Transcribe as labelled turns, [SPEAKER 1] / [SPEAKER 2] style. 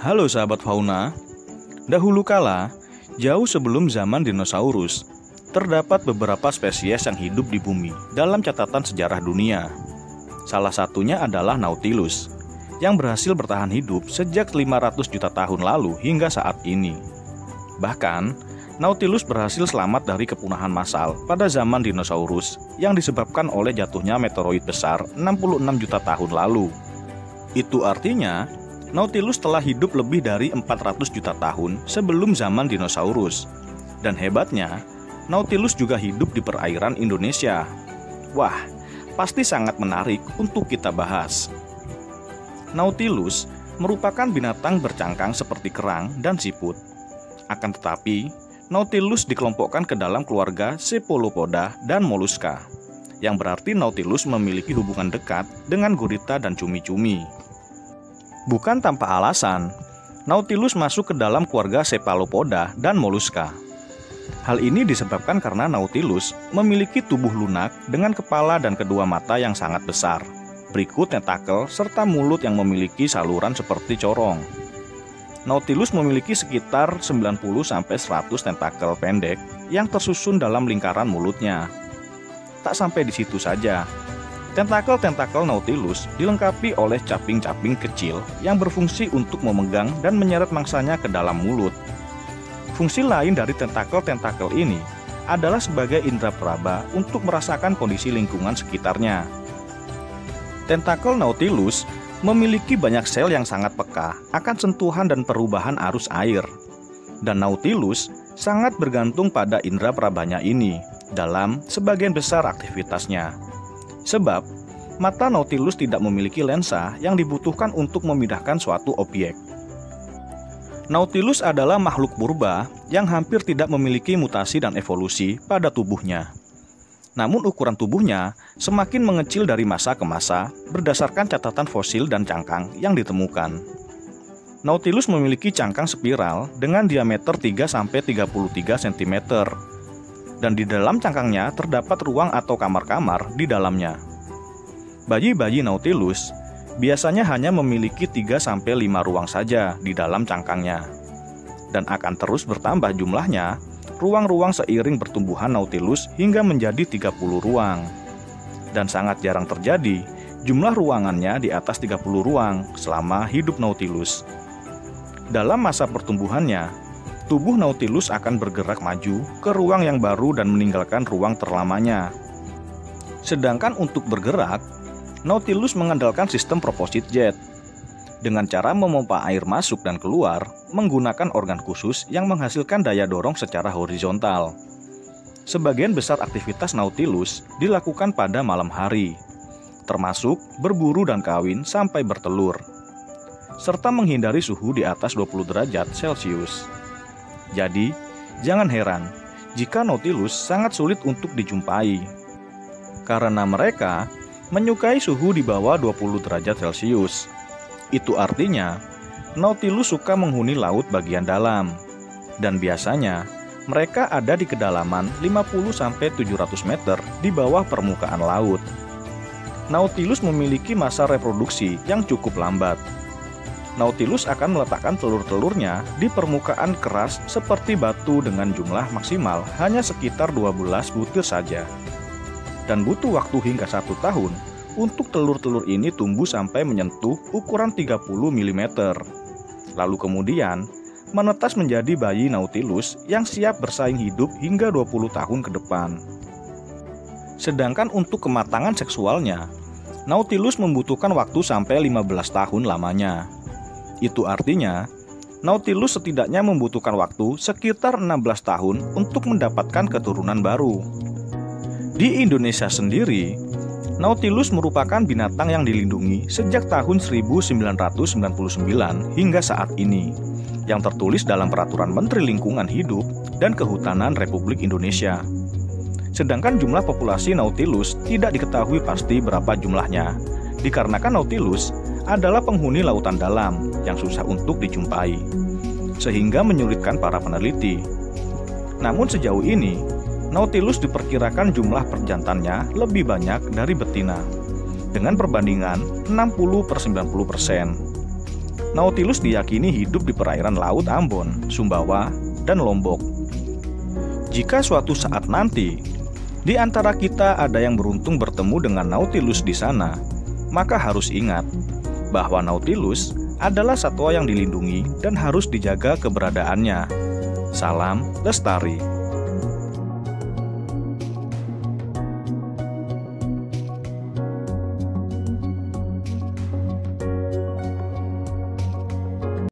[SPEAKER 1] Halo sahabat fauna, dahulu kala, jauh sebelum zaman dinosaurus, terdapat beberapa spesies yang hidup di bumi dalam catatan sejarah dunia. Salah satunya adalah Nautilus, yang berhasil bertahan hidup sejak 500 juta tahun lalu hingga saat ini. Bahkan, Nautilus berhasil selamat dari kepunahan massal pada zaman dinosaurus yang disebabkan oleh jatuhnya meteoroid besar 66 juta tahun lalu. Itu artinya, Nautilus telah hidup lebih dari 400 juta tahun sebelum zaman dinosaurus. Dan hebatnya, Nautilus juga hidup di perairan Indonesia. Wah, pasti sangat menarik untuk kita bahas. Nautilus merupakan binatang bercangkang seperti kerang dan siput. Akan tetapi, Nautilus dikelompokkan ke dalam keluarga Cephalopoda dan Moluska, yang berarti Nautilus memiliki hubungan dekat dengan gurita dan cumi-cumi. Bukan tanpa alasan, Nautilus masuk ke dalam keluarga Cephalopoda dan Moluska. Hal ini disebabkan karena Nautilus memiliki tubuh lunak dengan kepala dan kedua mata yang sangat besar, berikut tentakel serta mulut yang memiliki saluran seperti corong. Nautilus memiliki sekitar 90-100 tentakel pendek yang tersusun dalam lingkaran mulutnya. Tak sampai di situ saja, tentakel-tentakel Nautilus dilengkapi oleh caping-caping kecil yang berfungsi untuk memegang dan menyeret mangsanya ke dalam mulut. Fungsi lain dari tentakel-tentakel ini adalah sebagai indera peraba untuk merasakan kondisi lingkungan sekitarnya. Tentakel Nautilus memiliki banyak sel yang sangat peka akan sentuhan dan perubahan arus air. Dan Nautilus sangat bergantung pada indera perabanya ini dalam sebagian besar aktivitasnya. Sebab, mata Nautilus tidak memiliki lensa yang dibutuhkan untuk memindahkan suatu objek. Nautilus adalah makhluk purba yang hampir tidak memiliki mutasi dan evolusi pada tubuhnya. Namun ukuran tubuhnya semakin mengecil dari masa ke masa berdasarkan catatan fosil dan cangkang yang ditemukan. Nautilus memiliki cangkang spiral dengan diameter 3-33 cm. Dan di dalam cangkangnya terdapat ruang atau kamar-kamar di dalamnya. Bayi-bayi Nautilus biasanya hanya memiliki 3-5 ruang saja di dalam cangkangnya. Dan akan terus bertambah jumlahnya, ruang-ruang seiring pertumbuhan Nautilus hingga menjadi 30 ruang. Dan sangat jarang terjadi jumlah ruangannya di atas 30 ruang selama hidup Nautilus. Dalam masa pertumbuhannya, tubuh Nautilus akan bergerak maju ke ruang yang baru dan meninggalkan ruang terlamanya. Sedangkan untuk bergerak, Nautilus mengandalkan sistem proposit jet dengan cara memompa air masuk dan keluar menggunakan organ khusus yang menghasilkan daya dorong secara horizontal. Sebagian besar aktivitas Nautilus dilakukan pada malam hari, termasuk berburu dan kawin sampai bertelur, serta menghindari suhu di atas 20 derajat Celcius. Jadi, jangan heran jika Nautilus sangat sulit untuk dijumpai, karena mereka menyukai suhu di bawah 20 derajat Celcius. Itu artinya, Nautilus suka menghuni laut bagian dalam, dan biasanya mereka ada di kedalaman 50-700 meter di bawah permukaan laut. Nautilus memiliki masa reproduksi yang cukup lambat. Nautilus akan meletakkan telur-telurnya di permukaan keras seperti batu dengan jumlah maksimal hanya sekitar 12 butir saja. Dan butuh waktu hingga 1 tahun untuk telur-telur ini tumbuh sampai menyentuh ukuran 30 mm. Lalu kemudian menetas menjadi bayi Nautilus yang siap bersaing hidup hingga 20 tahun ke depan. Sedangkan untuk kematangan seksualnya, Nautilus membutuhkan waktu sampai 15 tahun lamanya. Itu artinya, Nautilus setidaknya membutuhkan waktu sekitar 16 tahun untuk mendapatkan keturunan baru. Di Indonesia sendiri, Nautilus merupakan binatang yang dilindungi sejak tahun 1999 hingga saat ini, yang tertulis dalam Peraturan Menteri Lingkungan Hidup dan Kehutanan Republik Indonesia. Sedangkan jumlah populasi Nautilus tidak diketahui pasti berapa jumlahnya, dikarenakan Nautilus adalah penghuni lautan dalam yang susah untuk dijumpai, sehingga menyulitkan para peneliti. Namun sejauh ini, Nautilus diperkirakan jumlah perjantannya lebih banyak dari betina, dengan perbandingan 60/90%. Nautilus diyakini hidup di perairan Laut Ambon, Sumbawa, dan Lombok. Jika suatu saat nanti di antara kita ada yang beruntung bertemu dengan Nautilus di sana, maka harus ingat bahwa Nautilus adalah satwa yang dilindungi dan harus dijaga keberadaannya. Salam lestari.